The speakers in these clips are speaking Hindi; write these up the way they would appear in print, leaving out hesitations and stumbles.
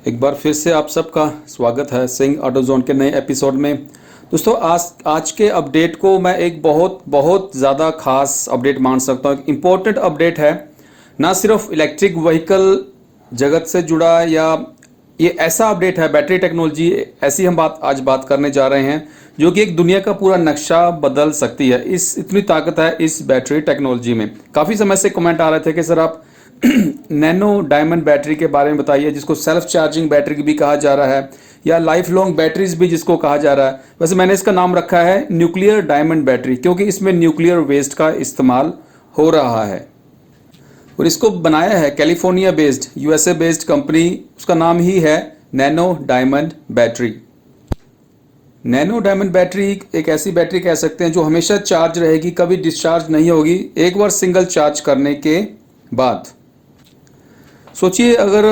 एक बार फिर से आप सबका स्वागत है सिंह ऑटोजोन के नए एपिसोड में। दोस्तों आज के अपडेट को मैं एक बहुत ज़्यादा खास अपडेट मान सकता हूँ। इम्पोर्टेंट अपडेट है, ना सिर्फ इलेक्ट्रिक व्हीकल जगत से जुड़ा या ये ऐसा अपडेट है बैटरी टेक्नोलॉजी, ऐसी हम आज बात करने जा रहे हैं जो कि एक दुनिया का पूरा नक्शा बदल सकती है। इतनी ताकत है इस बैटरी टेक्नोलॉजी में। काफ़ी समय से कमेंट आ रहे थे कि सर आप नैनो डायमंड बैटरी के बारे में बताइए, जिसको सेल्फ चार्जिंग बैटरी भी कहा जा रहा है या लाइफ लॉन्ग बैटरीज भी जिसको कहा जा रहा है। वैसे मैंने इसका नाम रखा है न्यूक्लियर डायमंड बैटरी, क्योंकि इसमें न्यूक्लियर वेस्ट का इस्तेमाल हो रहा है और इसको बनाया है California based USA based company. उसका नाम ही है nano diamond battery. Nano diamond battery एक ऐसी बैटरी कह सकते हैं जो हमेशा चार्ज रहेगी, कभी डिस्चार्ज नहीं होगी एक बार सिंगल चार्ज करने के बाद। सोचिए अगर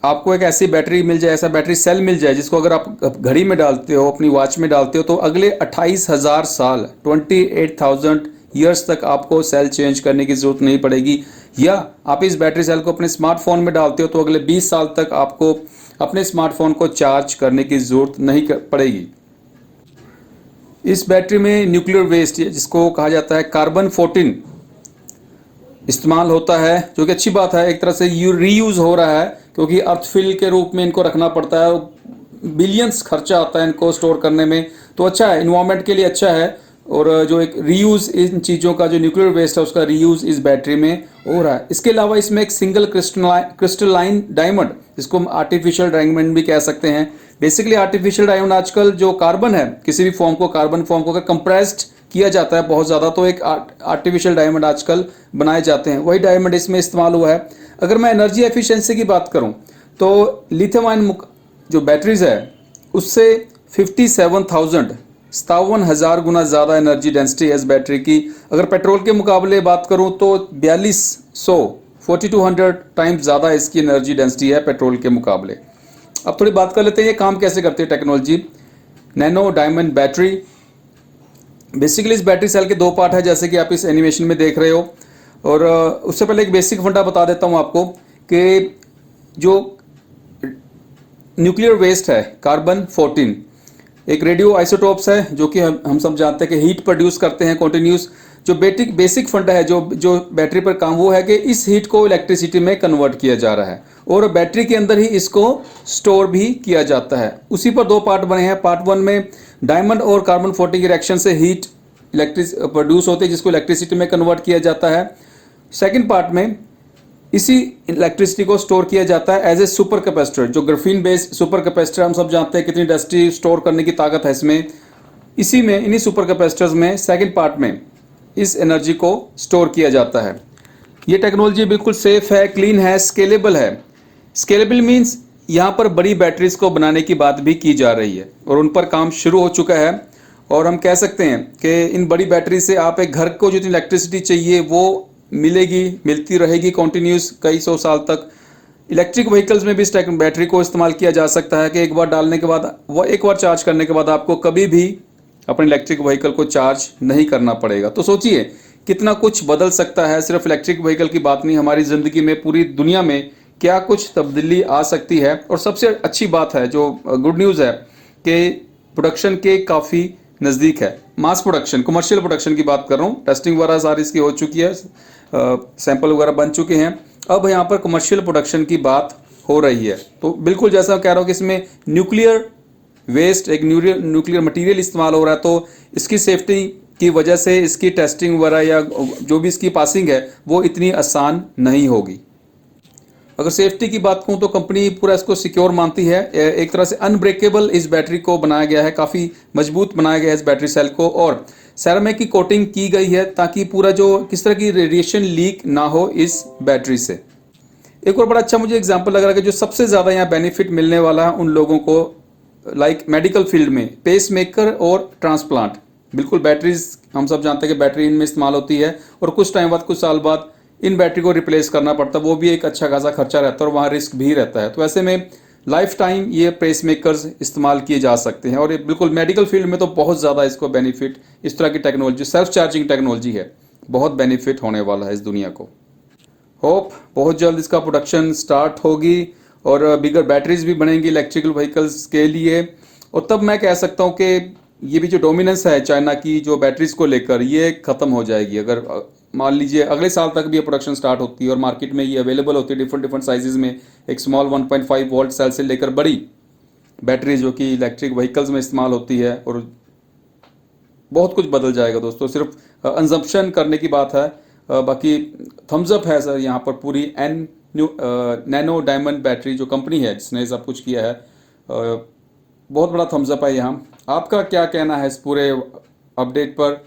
आपको एक ऐसी बैटरी मिल जाए, ऐसा बैटरी सेल मिल जाए जिसको अगर आप घड़ी में डालते हो, अपनी वॉच में डालते हो, तो अगले 28,000 साल 28,000 ईयर्स तक आपको सेल चेंज करने की जरूरत नहीं पड़ेगी। या आप इस बैटरी सेल को अपने स्मार्टफोन में डालते हो तो अगले 20 साल तक आपको अपने स्मार्टफोन को चार्ज करने की जरूरत नहीं पड़ेगी। इस बैटरी में न्यूक्लियर वेस्ट जिसको कहा जाता है कार्बन 14 इस्तेमाल होता है, जो कि अच्छी बात है। एक तरह से रीयूज हो रहा है, क्योंकि अर्थफिल के रूप में इनको रखना पड़ता है, बिलियंस खर्चा आता है इनको स्टोर करने में, तो अच्छा है, इन्वायरमेंट के लिए अच्छा है। और जो एक रीयूज इन चीज़ों का जो न्यूक्लियर वेस्ट है उसका रीयूज इस बैटरी में हो रहा है। इसके अलावा इसमें एक सिंगल क्रिस्टलाइन डायमंड, जिसको हम आर्टिफिशियल डायमंड भी कह सकते हैं। बेसिकली आर्टिफिशियल डायमंड आजकल जो कार्बन है, किसी भी कार्बन फॉर्म को अगर कंप्रेस्ड किया जाता है बहुत ज़्यादा, तो एक आर्टिफिशियल डायमंड आजकल बनाए जाते हैं, वही डायमंड इसमें इस्तेमाल हुआ है। अगर मैं एनर्जी एफिशिएंसी की बात करूं तो लिथियम आयन जो बैटरीज है उससे 57,000 गुना ज़्यादा एनर्जी डेंसिटी है इस बैटरी की। अगर पेट्रोल के मुकाबले बात करूं तो 4200 टाइम्स ज़्यादा इसकी एनर्जी डेंसिटी है पेट्रोल के मुकाबले। अब थोड़ी बात कर लेते हैं ये काम कैसे करती है technology. Nano diamond battery, basically इस बैटरी सेल के दो पार्ट है जैसे कि आप इस एनिमेशन में देख रहे हो। और उससे पहले एक बेसिक फंडा बता देता हूं आपको कि जो न्यूक्लियर वेस्ट है कार्बन 14 एक रेडियो आइसोटोप्स है, जो कि हम सब जानते हैं कि हीट प्रोड्यूस करते हैं कॉन्टिन्यूस। जो बेसिक फंडा है जो बैटरी पर काम, वो है कि इस हीट को इलेक्ट्रिसिटी में कन्वर्ट किया जा रहा है और बैटरी के अंदर ही इसको स्टोर भी किया जाता है। उसी पर दो पार्ट बने हैं। पार्ट 1 में डायमंड और कार्बन 14 की रिएक्शन से हीट प्रोड्यूस होती है, जिसको इलेक्ट्रिसिटी में कन्वर्ट किया जाता है। सेकेंड पार्ट में इसी इलेक्ट्रिसिटी को स्टोर किया जाता है एज ए सुपर कैपेसिटर, जो ग्राफीन बेस्ड सुपर कैपेसिटर, हम सब जानते हैं कितनी डेंसिटी स्टोर करने की ताकत है इसमें। इसी में इन्हीं सुपर कैपेसिटर्स में सेकंड पार्ट में इस एनर्जी को स्टोर किया जाता है। ये टेक्नोलॉजी बिल्कुल सेफ है, क्लीन है, स्केलेबल है। स्केलेबल मीन्स यहाँ पर बड़ी बैटरीज को बनाने की बात भी की जा रही है और उन पर काम शुरू हो चुका है। और हम कह सकते हैं कि इन बड़ी बैटरी से आप एक घर को जितनी इलेक्ट्रिसिटी चाहिए वो मिलती रहेगी कॉन्टिन्यूस कई सौ साल तक। इलेक्ट्रिक व्हीकल्स में भी इस बैटरी को इस्तेमाल किया जा सकता है कि एक बार डालने के बाद, एक बार चार्ज करने के बाद आपको कभी भी अपने इलेक्ट्रिक व्हीकल को चार्ज नहीं करना पड़ेगा। तो सोचिए कितना कुछ बदल सकता है। सिर्फ इलेक्ट्रिक व्हीकल की बात नहीं, हमारी ज़िंदगी में, पूरी दुनिया में क्या कुछ तब्दीली आ सकती है। और सबसे अच्छी बात है, जो गुड न्यूज़ है, कि प्रोडक्शन के काफ़ी नज़दीक है। मास प्रोडक्शन, कमर्शियल प्रोडक्शन की बात कर रहा हूँ। टेस्टिंग वगैरह सारी इसकी हो चुकी है, सैंपल वगैरह बन चुके हैं। अब यहाँ पर कमर्शियल प्रोडक्शन की बात हो रही है। तो बिल्कुल जैसा कह रहा हूँ कि इसमें न्यूक्लियर वेस्ट, एक न्यूक्लियर मटेरियल इस्तेमाल हो रहा है, तो इसकी सेफ्टी की वजह से इसकी टेस्टिंग वगैरह या जो भी इसकी पासिंग है वो इतनी आसान नहीं होगी। अगर सेफ्टी की बात कहूँ तो कंपनी पूरा इसको सिक्योर मानती है। एक तरह से अनब्रेकेबल इस बैटरी को बनाया गया है, काफ़ी मजबूत बनाया गया है इस बैटरी सेल को, और सेरामिक की कोटिंग की गई है ताकि पूरा जो किस तरह की रेडिएशन लीक ना हो इस बैटरी से। एक और बड़ा अच्छा मुझे एग्जांपल लग रहा है कि जो सबसे ज़्यादा यहाँ बेनिफिट मिलने वाला है उन लोगों को, लाइक मेडिकल फील्ड में, पेस मेकर और ट्रांसप्लांट। बिल्कुल बैटरीज, हम सब जानते हैं कि बैटरी इनमें इस्तेमाल होती है और कुछ टाइम बाद, कुछ साल बाद इन बैटरी को रिप्लेस करना पड़ता है। वो भी एक अच्छा खासा खर्चा रहता है और वहाँ रिस्क भी रहता है। तो ऐसे में लाइफ टाइम ये पेस मेकर्स इस्तेमाल किए जा सकते हैं और ये बिल्कुल मेडिकल फील्ड में तो बहुत ज़्यादा इसको बेनिफिट, इस तरह की टेक्नोलॉजी, सेल्फ चार्जिंग टेक्नोलॉजी है, बहुत बेनिफिट होने वाला है इस दुनिया को। होप बहुत जल्द इसका प्रोडक्शन स्टार्ट होगी और बिगर बैटरीज भी बनेंगी इलेक्ट्रिकल व्हीकल्स के लिए। और तब मैं कह सकता हूँ कि ये भी जो डोमिनेंस है चाइना की जो बैटरीज को लेकर, ये खत्म हो जाएगी। अगर मान लीजिए अगले साल तक भी ये प्रोडक्शन स्टार्ट होती है और मार्केट में ये अवेलेबल होती है डिफरेंट डिफरेंट साइजेस में, एक स्मॉल 1.5 वोल्ट सेल से लेकर बड़ी बैटरी जो कि इलेक्ट्रिक व्हीकल्स में इस्तेमाल होती है, और बहुत कुछ बदल जाएगा दोस्तों। सिर्फ अंजम्पशन करने की बात है, बाकी थम्स अप है सर यहाँ पर पूरी नैनो डायमंड बैटरी जो कंपनी है जिसने सब कुछ किया है, बहुत बड़ा थम्स अप है यहाँ। आपका क्या कहना है इस पूरे अपडेट पर?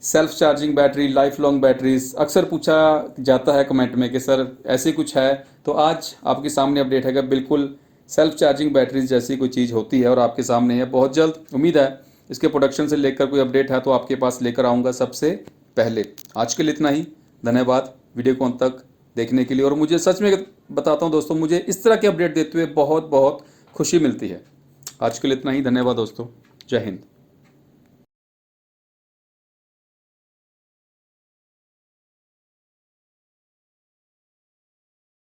Self charging battery, life long batteries अक्सर पूछा जाता है कमेंट में कि सर ऐसे कुछ है, तो आज आपके सामने अपडेट है कि बिल्कुल सेल्फ चार्जिंग बैटरीज जैसी कोई चीज़ होती है और आपके सामने है। बहुत जल्द उम्मीद है इसके प्रोडक्शन से लेकर कोई अपडेट है तो आपके पास लेकर आऊँगा सबसे पहले। आज के लिए इतना ही, धन्यवाद वीडियो को अंत तक देखने के लिए। और मुझे सच में बताता हूँ दोस्तों, मुझे इस तरह के अपडेट देते हुए बहुत बहुत खुशी मिलती है। आज के लिए इतना ही, धन्यवाद दोस्तों, जय हिंद।